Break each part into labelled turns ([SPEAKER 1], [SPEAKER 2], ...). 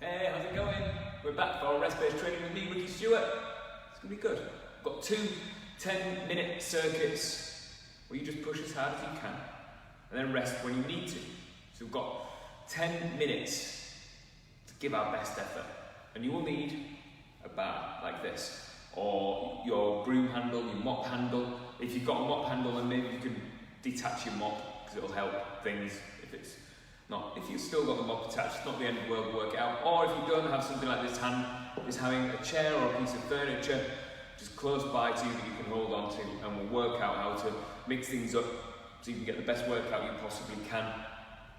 [SPEAKER 1] Hey, how's it going? We're back for our rest-based training with me, Ricky Stewart. It's going to be good. I've got 2 10-minute circuits where you just push as hard as you can and then rest when you need to. So we've got 10 minutes to give our best effort. And you will need a bar like this, or your broom handle, your mop handle. If you've got a mop handle, then maybe you can detach your mop because it'll help things. If you've still got the mop attached, it's not the end of the world to work it out. Or if you don't have something like this hand, is having a chair or a piece of furniture just close by to you that you can hold on to, and we'll work out how to mix things up so you can get the best workout you possibly can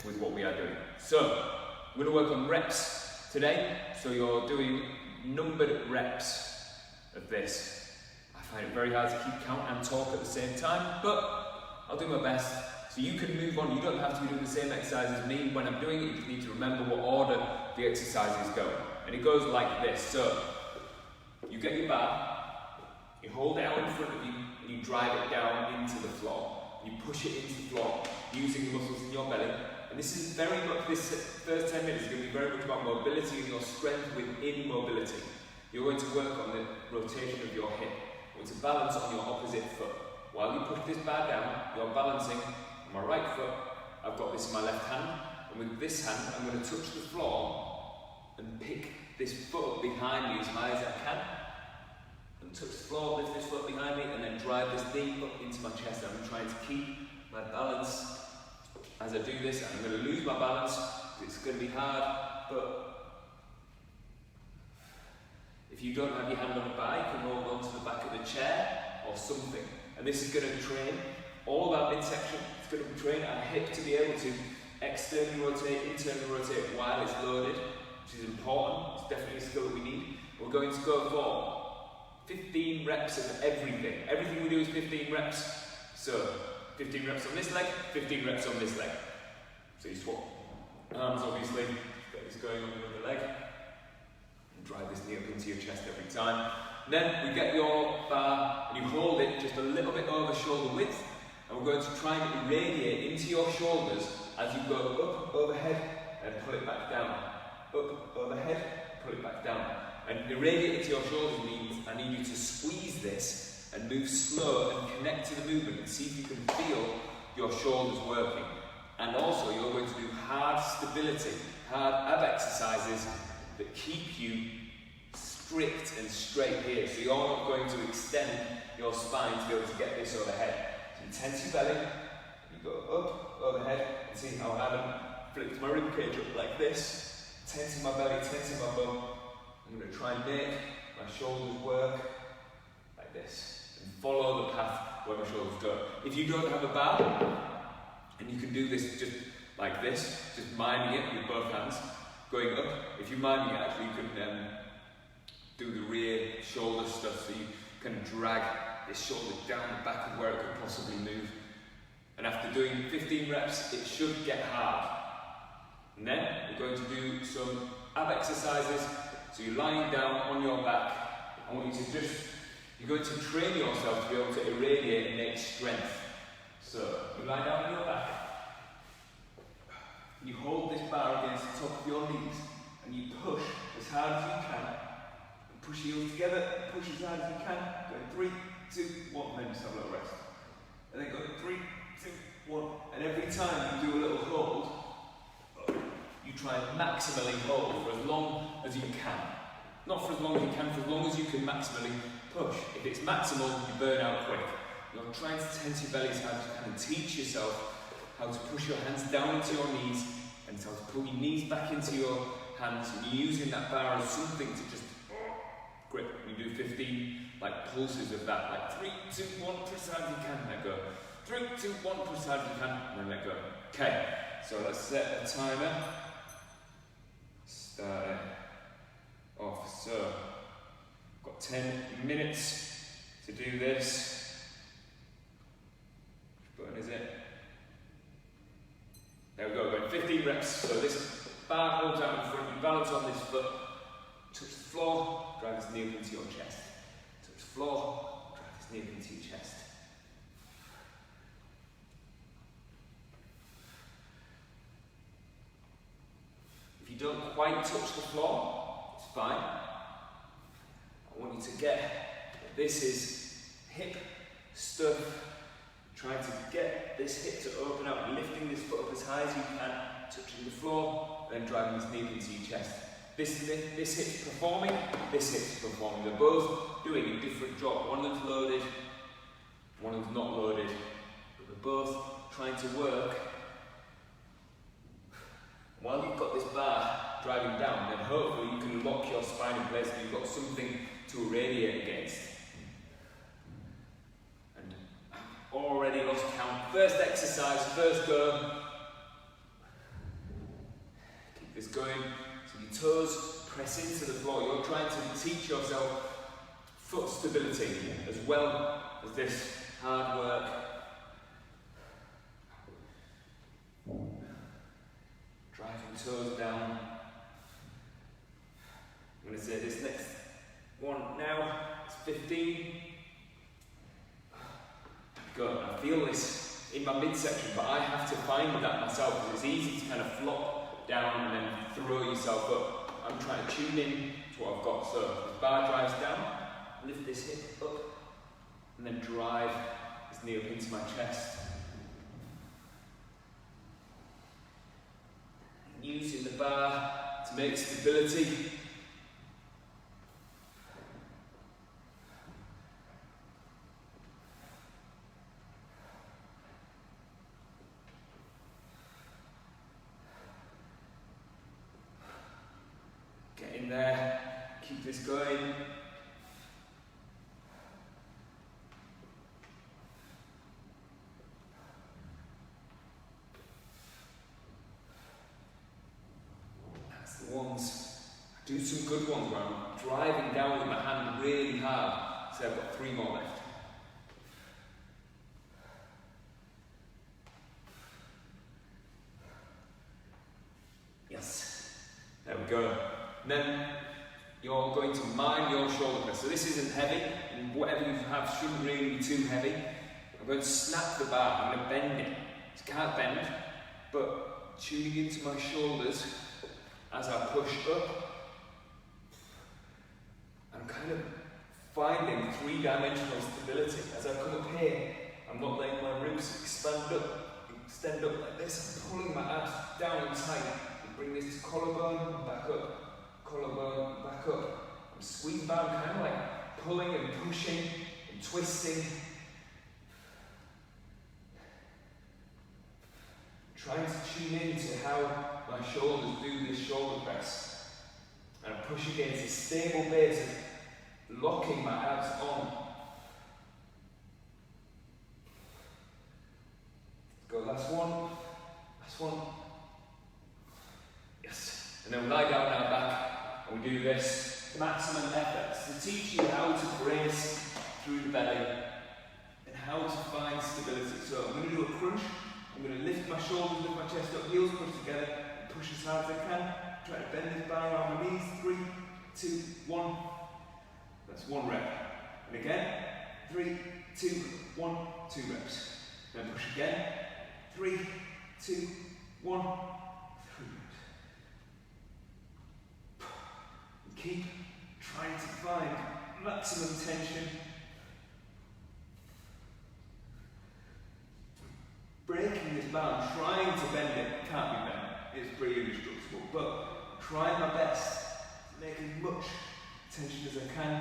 [SPEAKER 1] with what we are doing. So, we're going to work on reps today. So you're doing numbered reps of this. I find it very hard to keep count and talk at the same time, but I'll do my best. So you can move on, you don't have to be doing the same exercise as me. When I'm doing it, you just need to remember what order the exercise is going. And it goes like this. So, you get your bar, you hold it out in front of you, and you drive it down into the floor. You push it into the floor, using the muscles in your belly. And this is very much, this first 10 minutes is going to be very much about mobility and your strength within mobility. You're going to work on the rotation of your hip. You're going to balance on your opposite foot. While you push this bar down, you're balancing my right foot. I've got this in my left hand, and with this hand I'm going to touch the floor and pick this foot up behind me as high as I can, and touch the floor, lift this foot behind me, and then drive this knee up into my chest. I'm trying to keep my balance as I do this. I'm going to lose my balance, it's going to be hard, but if you don't have your hand on the bar, you can hold on to the back of the chair or something. And this is going to train all about midsection. It's going to train our hip to be able to externally rotate, internally rotate while it's loaded, which is important. It's definitely a skill that we need. We're going to go for 15 reps of everything. Everything we do is 15 reps. So 15 reps on this leg, 15 reps on this leg. So you swap arms, obviously. Get this going on the other leg. And drive this knee up into your chest every time. Then we get your bar and you hold it just a little bit over shoulder width. And we're going to try and irradiate into your shoulders as you go up, overhead, and pull it back down. Up, overhead, pull it back down. And irradiate into your shoulders means I need you to squeeze this and move slow and connect to the movement and see if you can feel your shoulders working. And also you're going to do hard stability, hard ab exercises that keep you strict and straight here. So you're not going to extend your spine to be able to get this overhead. Tense your belly, you go up, overhead, and see how Adam flips my rib cage up like this, tensing my belly, tensing my bum. I'm going to try and make my shoulders work like this, and follow the path where my shoulders go. If you don't have a bar, and you can do this just like this, just miming it with both hands, going up. If you're miming it, actually you can do the rear shoulder stuff, so you can drag this shoulder down the back of where it could possibly move. And after doing 15 reps, it should get hard. And then we're going to do some ab exercises. So you're lying down on your back. I want you to you're going to train yourself to be able to irradiate and make strength. So you lie down on your back. You hold this bar against the top of your knees and you push as hard as you can. And push your heels together, push as hard as you can. Going 3, 2, 1, and then just have a little rest. And then go 3, 2, 1. And every time you do a little hold, you try and maximally hold for as long as you can. Not for as long as you can, for as long as you can maximally push. If it's maximal, you burn out quick. You're trying to tense your belly as hard as you can and teach yourself how to push your hands down into your knees and how to pull your knees back into your hands. And you're using that bar as something to just grip. You do 15 like pulses of that, like 3, 2, 1, push as hard as you can, let go. 3, 2, 1, push as hard as you can, and then let go. Okay, so let's set a timer. Start it off. So, got 10 minutes to do this. Which button is it? There we go, we're going 15 reps. So this bar holds out in front, you balance on this foot, touch the floor, drive this knee up into your chest. Touch the floor, drive this knee up into your chest. If you don't quite touch the floor, it's fine. I want you to get, this is hip stuff, trying to get this hip to open up, lifting this foot up as high as you can, touching the floor, then driving this knee into your chest. This hip's performing, this hip's performing. They're both doing a different job. One of them's loaded, one of them's not loaded, but they're both trying to work. While you've got this bar driving down, then hopefully you can lock your spine in place and you've got something to radiate against. And I've already lost count. First exercise, first go. Keep this going. So your toes press into the floor. You're trying to teach yourself foot stability as well as this hard work. Driving toes down. I'm going to say this next one now. It's 15. Good. I feel this in my midsection, but I have to find that myself because it's easy to kind of flop down and then throw yourself up. I'm trying to tune in to what I've got. So the bar drives down, lift this hip up, and then drive this knee up into my chest. Using the bar to make stability. Get in there, keep this going. Do some good ones where I'm driving down with my hand really hard. So I've got 3 more left. Yes. There we go. And then you're going to mind your shoulder press. So this isn't heavy, and whatever you have shouldn't really be too heavy. I'm going to snap the bar. I'm going to bend it. You can't bend, but tuning into my shoulders as I push up. I'm kind of finding 3-dimensional stability. As I come up here, I'm not letting my ribs extend up like this. I'm pulling my abs down and tight. And bring this to collarbone, back up, collarbone, back up. I'm squeezing back, I'm kind of like pulling and pushing and twisting. Trying to tune into how my shoulders do this shoulder press. And I push against a stable base of locking my abs on. Let's go, last one. Yes. And then we lie down on our back and we do this maximum effort to teach you how to brace through the belly and how to find stability. So I'm going to do a crunch. I'm going to lift my shoulders, lift my chest up, heels push together, and push as hard as I can. Try to bend this bar around my knees. 3, 2, 1. That's 1 rep. And again, 3, 2, 1, 2 reps. Then push again. 3, 2, 1, 3 reps. And keep trying to find maximum tension. Breaking this bar, trying to bend it, can't be bent. It's pretty indestructible, but trying my best to make as much tension as I can.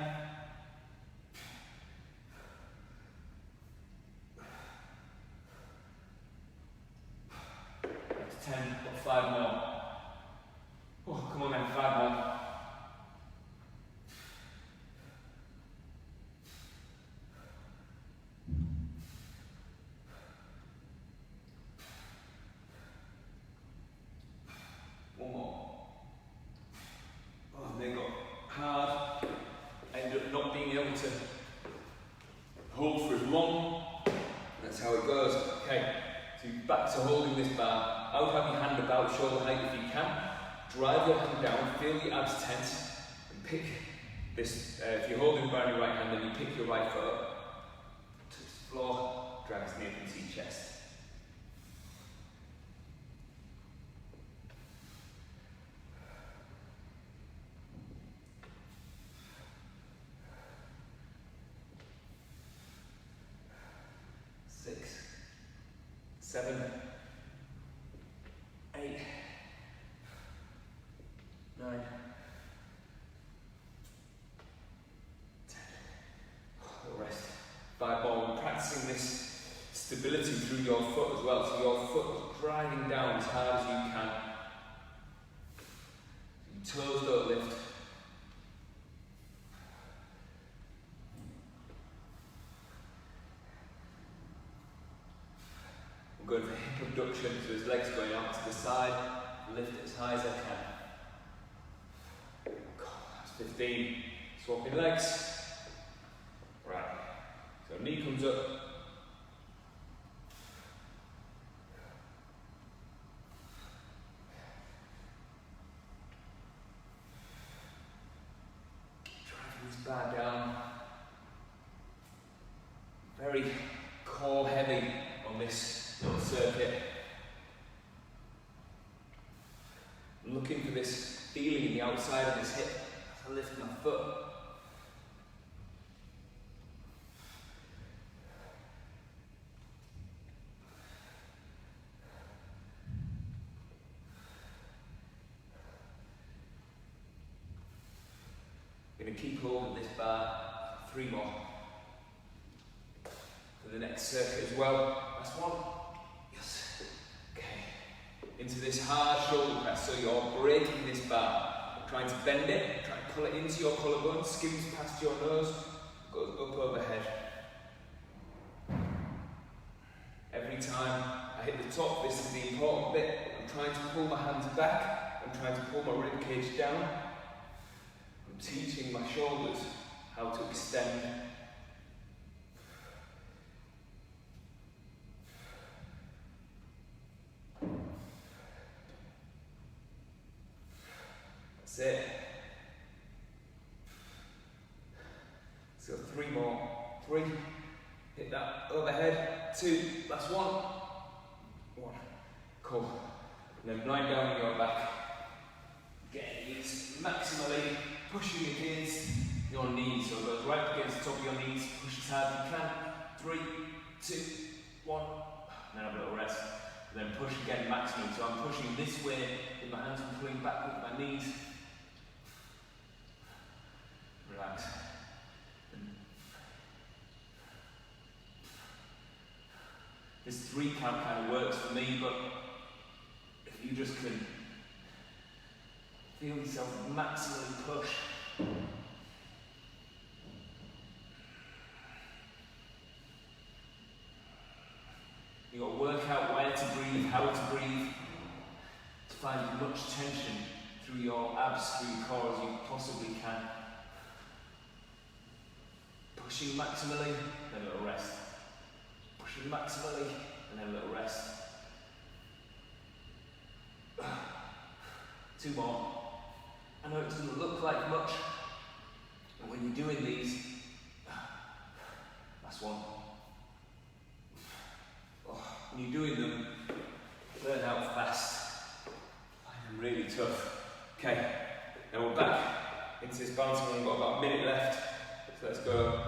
[SPEAKER 1] That's 10, got 5 more. Oh, come on then, 5 more. One more. Oh, and they got hard. I ended up not being able to hold for as long. That's how it goes. Okay, so back to holding this bar. I would have your hand about shoulder height if you can. Drive your hand down, feel your abs tense, and pick this. If you're holding the bar in your right hand, then you pick your right foot up. Touch the floor, drag his knee up into your chest. 9, 10. Rest. 5 more. We're practicing this stability through your foot as well. So your foot is driving down as hard as you can. Your toes don't lift. We're going for hip abduction, so his legs going out to the side. Lift it as high as I can. That's 15. Swapping legs. Right. So knee comes up. Driving this bar down. Very core heavy on this little circuit. I'm looking for this feeling in the outside of this hip as I lift my foot. I'm going to keep hold of this bar. 3 more. For the next circuit as well. Last one. Yes. Okay. Into this hard shoulder press. So you're breaking this bar. Trying to bend it. Try to pull it into your collarbone. Skims past your nose. Goes up overhead. Every time I hit the top, this is the important bit. I'm trying to pull my hands back. I'm trying to pull my rib cage down. I'm teaching my shoulders how to extend. That's it. So 3 more. 3. Hit that overhead. 2. Last one. 1. Cool. And then lying down on your back. Getting these maximally. Pushing against your knees. So it goes right against the top of your knees. Push as hard as you can. 3, 2, 1. And then have a little rest. And then push again maximum. So I'm pushing this way with my hands and pulling back with my knees. Relax. This 3 count kind of works for me, but if you just can feel yourself maximally push. You've got to work out where to breathe, how to breathe, to find as much tension through your abs, through your core as you possibly can. Pushing maximally, then a little rest. Pushing maximally, and then a little rest. 2 more. I know it doesn't look like much, but when you're doing these, last one. When you're doing them, learn out fast. Find them really tough. Okay, now we're back into this bouncing one. We've got about a minute left. So let's go.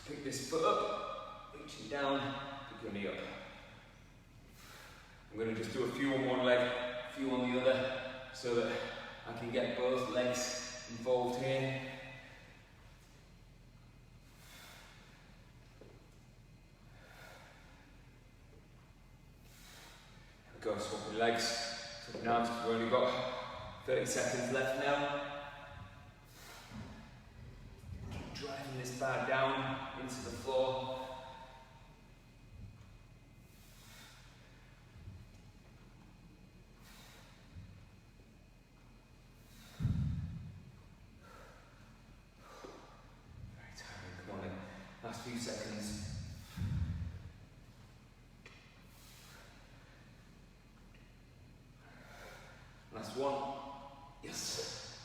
[SPEAKER 1] Pick this foot up, reaching down, pick your knee up. I'm going to just do a few on one leg, a few on the other, so that I can get both legs involved here. Go swapping legs, swapping arms. We've only got 30 seconds left now. Keep driving this bar down into the floor. Very tiring, come on then. Last few seconds. Last one. Yes.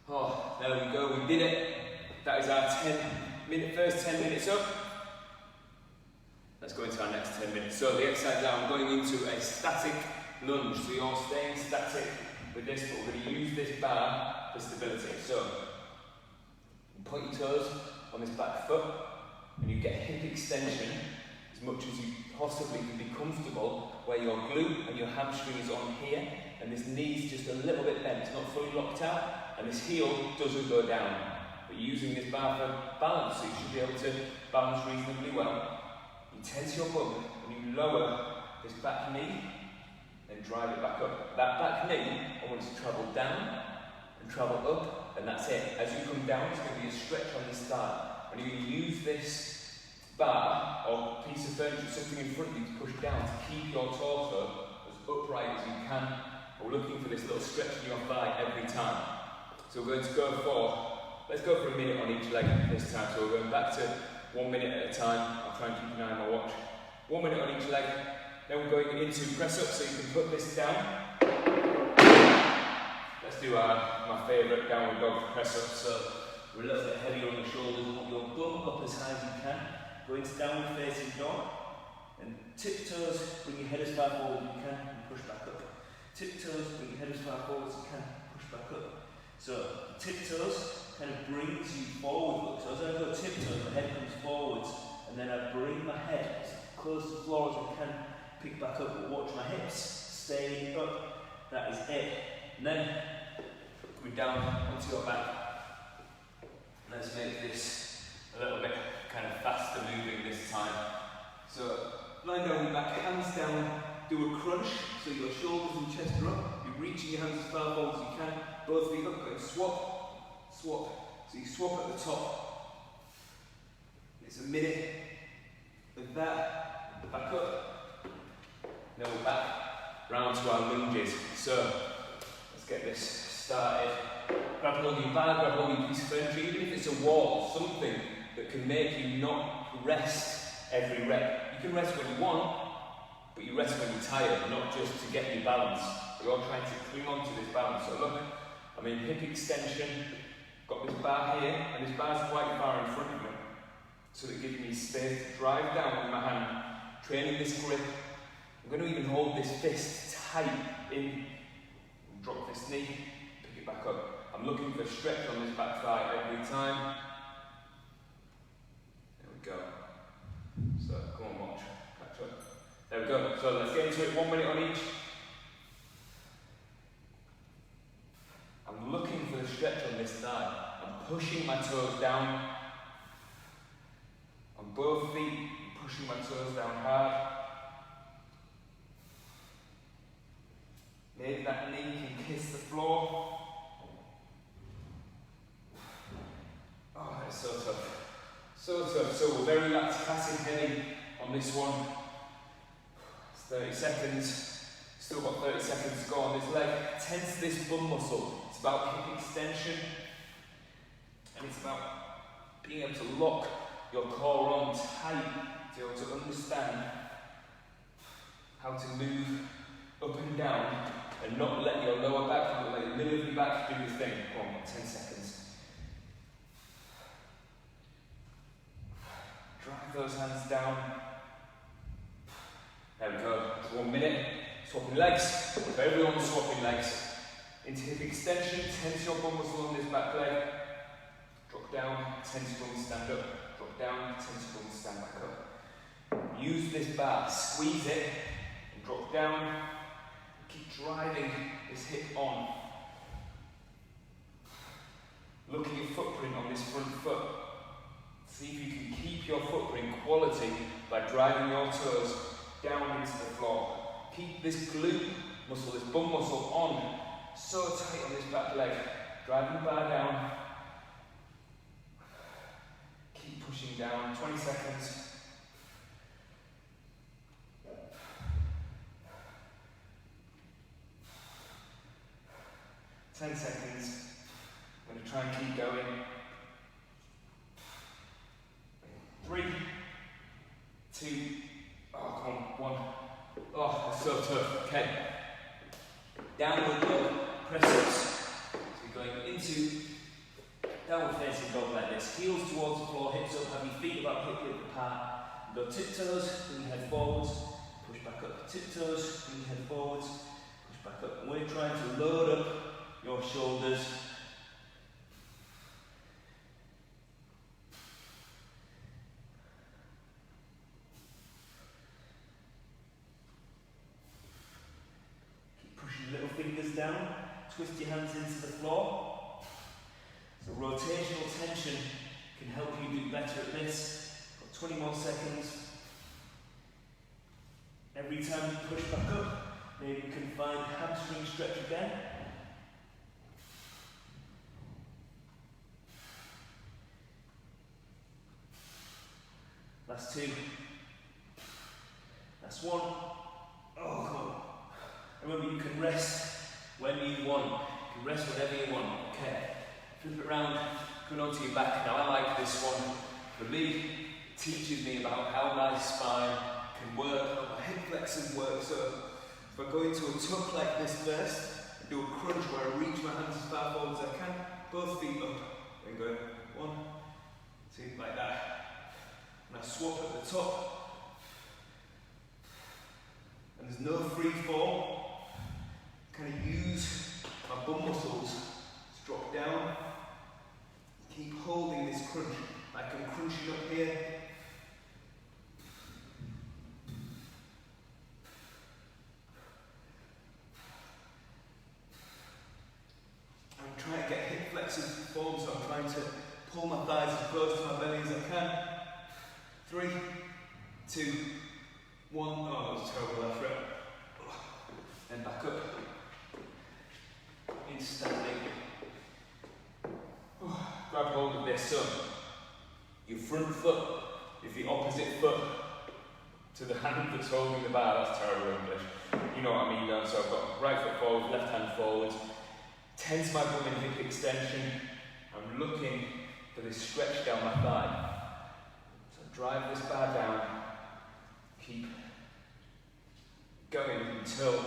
[SPEAKER 1] Oh, there we go. We did it. That is our first 10 minutes up. Let's go into our next 10 minutes. So the exercise now, I'm going into a static lunge. So you're staying static with this, but we're going to use this bar for stability. So you point your toes on this back foot, and you get hip extension as much as you possibly can be comfortable, where your glute and your hamstring is on here, and this knee's just a little bit bent, it's not fully locked out, and this heel doesn't go down. But using this bar for balance, so you should be able to balance reasonably well. You tense your bum, and you lower this back knee, and drive it back up. That back knee, I want it to travel down, and travel up, and that's it. As you come down, it's going to be a stretch on this thigh. And you can use this bar or piece of furniture, something in front of you to push down to keep your torso as upright as you can. We're looking for this little stretch in your thigh every time. So we're going to go for, let's go for a minute on each leg this time. So we're going back to 1 minute at a time. I'll try and keep an eye on my watch. 1 minute on each leg. Then we're going into press up, so you can put this down. Let's do my favourite downward dog press up. So we're a little bit heavier on the shoulders, put your bum up as high as you can. Go into downward facing dog. And tiptoes, bring your head as far forward as you can and push back up. Tiptoes, bring your head as far forward as you can, push back up. So tiptoes kind of brings you forward. So as I go tiptoes, my head comes forwards, and then I bring my head as close to the floor as I can, pick back up, but watch my hips stay up. That is it. And then coming down onto your back. Let's make this a little bit kind of faster moving this time. So lying down your back, hands down, do a crunch, so your shoulders and chest are up. You're reaching your hands as far forward as you can. Both feet up, going swap, swap. So you swap at the top. It's a minute with that, back up. Then we're back round to our lunges. So let's get this started. Grab hold of your bar, grab hold of your piece of furniture, even if it's a wall, something that can make you not rest every rep. You can rest when you want, but you rest when you're tired, not just to get your balance. We're all trying to cling on to this balance. So look, I'm in hip extension, got this bar here, and this bar's quite far in front of me, so it gives me space to drive down with my hand, training this grip. I'm going to even hold this fist tight in, drop this knee, pick it back up. I'm looking for stretch on this back thigh every time. There we go. So come on, watch, catch up. There we go. So let's get into it. 1 minute on each. I'm looking for the stretch on this thigh. I'm pushing my toes down. On both feet, I'm pushing my toes down hard. Maybe that knee can kiss the floor. Oh, that's so tough. So tough. So we're very lactic heavy on this one. It's 30 seconds. Still got 30 seconds to go on this leg. Tense this bum muscle. It's about hip extension. And it's about being able to lock your core on tight to be able to understand how to move up and down and not let your lower back, not let the middle of your back do the thing. Come on, 10 seconds. Drive those hands down. There we go. It's 1 minute. Swapping legs. For everyone swapping legs. Into hip extension. Tense your bum muscle on this back leg. Drop down. Tense your bum, stand up. Drop down. Tense your bum, stand back up. Use this bar. Squeeze it. And drop down. Keep driving this hip on. Look at your footprint on this front foot. See if you can keep your footprint quality by driving your toes down into the floor. Keep this glute muscle, this bum muscle on so tight on this back leg. Drive the bar down. Keep pushing down. 20 seconds. Ten seconds. I'm going to try and keep going. 3, 2, oh come on, 1. Oh, that's so tough. Okay. Downward dog, press ups. So you're going into downward facing dog like this. Heels towards the floor, hips up, have your feet about hip width apart. Go tiptoes, bring your head forwards, push back up. Tiptoes, bring your head forwards, push back up. And we're trying to load up your shoulders. twist your hands into the floor. So rotational tension can help you do better at this. Got 20 more seconds. Every time you push back up, maybe you can find hamstring stretch again. Last two. Last one. Oh, come on. Remember, you can rest when you want. You can rest whenever you want. Okay. Flip it around, going onto your back. Now, I like this one. For me, it teaches me about how my spine can work, how my hip flexors work. So, if I go into a tuck like this first, and do a crunch where I reach my hands as far forward as I can, both feet up, then go 1, 2, like that. And I swap at the top, and there's no free fall. Kind of use my bum muscles to drop down. Keep holding this crunch, like I'm crunching up here. I'm trying to get hip flexors forward, so I'm trying to pull my thighs as close to my belly as I can. 3, 2, 1. Oh, that was terrible effort. And back up. Instantly. Grab hold of this. So, your front foot is the opposite foot to the hand that's holding the bar. That's terrible English. You know what I mean, though. So I've got right foot forward, left hand forward. Tense my bum and hip extension. I'm looking for this stretch down my thigh. Drive this bar down, keep going until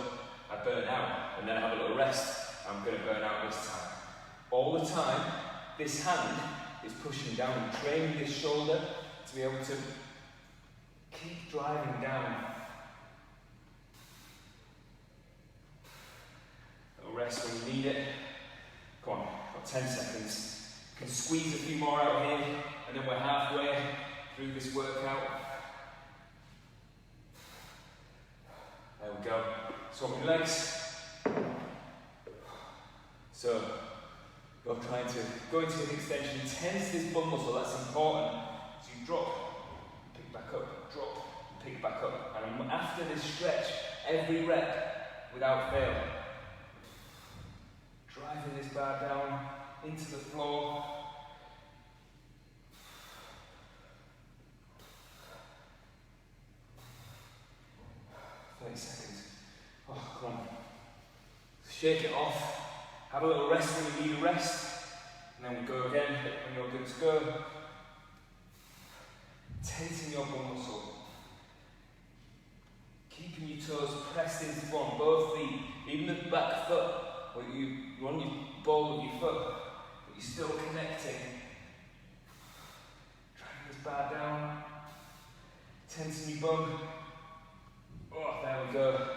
[SPEAKER 1] I burn out, and then have a little rest. I'm going to burn out this time. All the time, this hand is pushing down and training this shoulder to be able to keep driving down. A little rest when you need it. Come on, got 10 seconds. You can squeeze a few more out here, and then we're halfway through this workout. There we go. Swapping legs. So, you're trying to go into an extension, tense this bum muscle, that's important. So you drop, pick back up, drop, pick back up. And after this stretch, every rep, without fail, driving this bar down into the floor. 30 seconds. Oh, come on. Shake it off. Have a little rest when you need a rest. And then we go again when you're good to go. Tensing your bum muscle. Keeping your toes pressed into the floor, both feet. Even the back foot, where you're on your ball of your foot, but you're still connecting. Driving this bar down. Tensing your bum. Oh, there we go.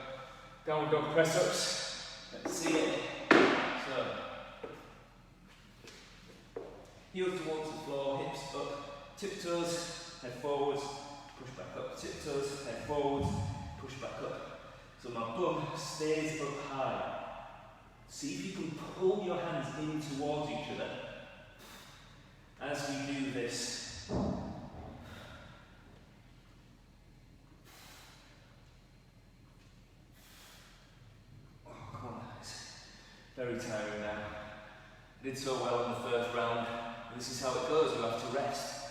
[SPEAKER 1] Downward dog press ups. Let's see it. So, heels towards the floor, hips up, tiptoes, head forwards, push back up, tiptoes, head forwards, push back up. So my bum stays up high. See if you can pull your hands in towards each other as we do this. Very tiring now. I did so well in the first round, and this is how it goes, you have to rest.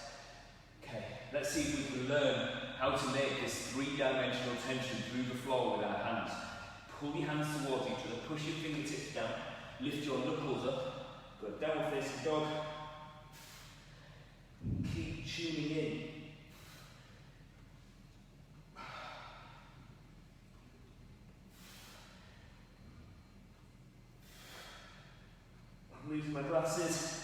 [SPEAKER 1] Okay, let's see if we can learn how to make this three-dimensional tension through the floor with our hands. Pull your hands towards each other, push your fingertips down, lift your knuckles up, go downward facing dog. Keep tuning in. I'm losing my glasses.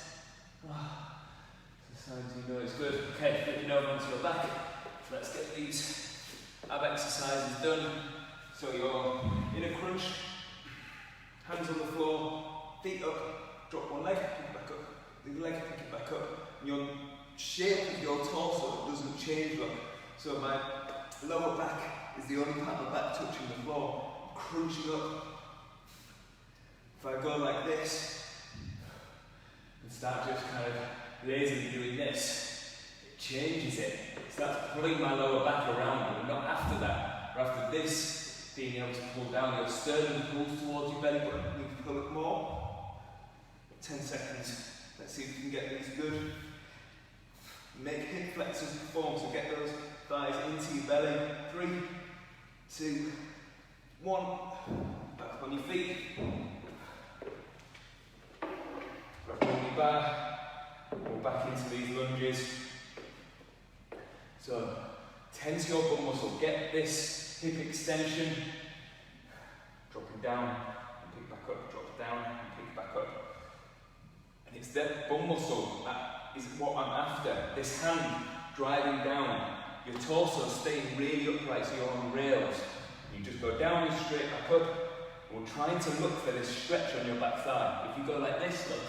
[SPEAKER 1] It's a sign to know it's good. Okay, flipping over onto your back. Let's get these ab exercises done. So you're in a crunch, hands on the floor, feet up, drop one leg, pick it back up, the other leg, pick it back up. And your shape of your torso doesn't change, look. So my lower back is the only part of my back touching the floor. I'm crunching up. if I go like this and start just kind of lazily doing this, it changes it. It starts pulling my lower back around, but not after that, or after this, being able to pull down. Your sternum pulls towards your belly button. You can pull it more. 10 seconds. Let's see if we can get these good. Make hip flexors perform, so get those thighs into your belly. 3, 2, 1. Back up on your feet. Grab on your bar. Go back into these lunges. So, tense your bum muscle. Get this hip extension. Dropping down and pick back up. Drop down and pick back up. And it's that bum muscle that is what I'm after. This hand driving down. Your torso staying really upright so you're on rails. You just go down and straight back up. And we're trying to look for this stretch on your back thigh. If you go like this, look,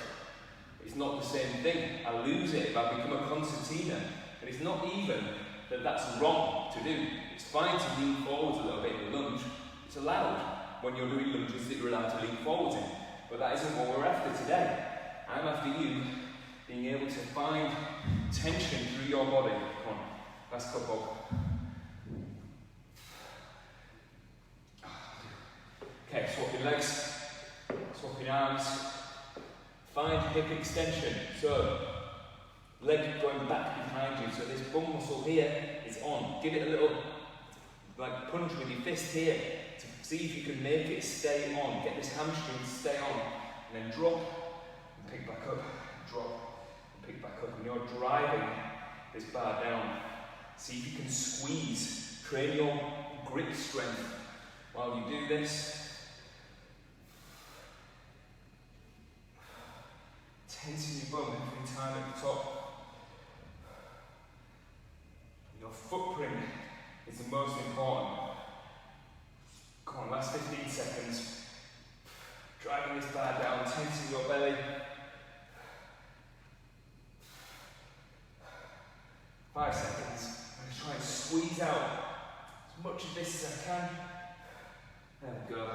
[SPEAKER 1] it's not the same thing. I lose it if I become a concertina. And it's not even that that's wrong to do. It's fine to lean forwards a little bit in the lunge. It's allowed when you're doing lunges that you're allowed to lean forwards in. But that isn't what we're after today. I'm after you being able to find tension through your body. Come on, last couple. Okay, swap your legs, swap your arms. Find hip extension. So, leg going back behind you. So this bum muscle here is on. Give it a little like punch with your fist here to see if you can make it stay on. Get this hamstring to stay on. And then drop and pick back up. Drop and pick back up. And you're driving this bar down. See if you can squeeze. Train your grip strength while you do this. Tensing your bum every time at the top. Your footprint is the most important. Come on, last 15 seconds. Driving this bar down, tensing your belly. 5 seconds. I'm going to try and squeeze out as much of this as I can. There we go.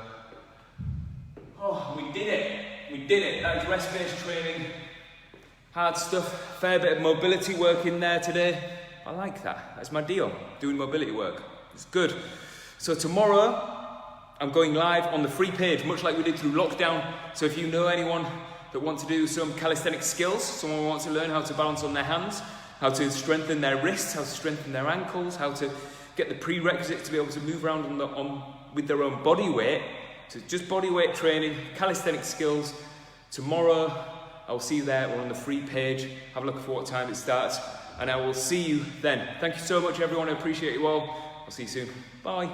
[SPEAKER 1] Oh, we did it. We did it. That was rest-based training. Hard stuff. Fair bit of mobility work in there today. I like that. That's my deal. Doing mobility work. It's good. So tomorrow, I'm going live on the free page, much like we did through lockdown. So if you know anyone that wants to do some calisthenic skills, someone who wants to learn how to balance on their hands, how to strengthen their wrists, how to strengthen their ankles, how to get the prerequisites to be able to move around with their own body weight. So just body weight training, calisthenic skills. Tomorrow, I'll see you there. We're on the free page. Have a look for what time it starts. And I will see you then. Thank you so much, everyone. I appreciate you all. I'll see you soon. Bye.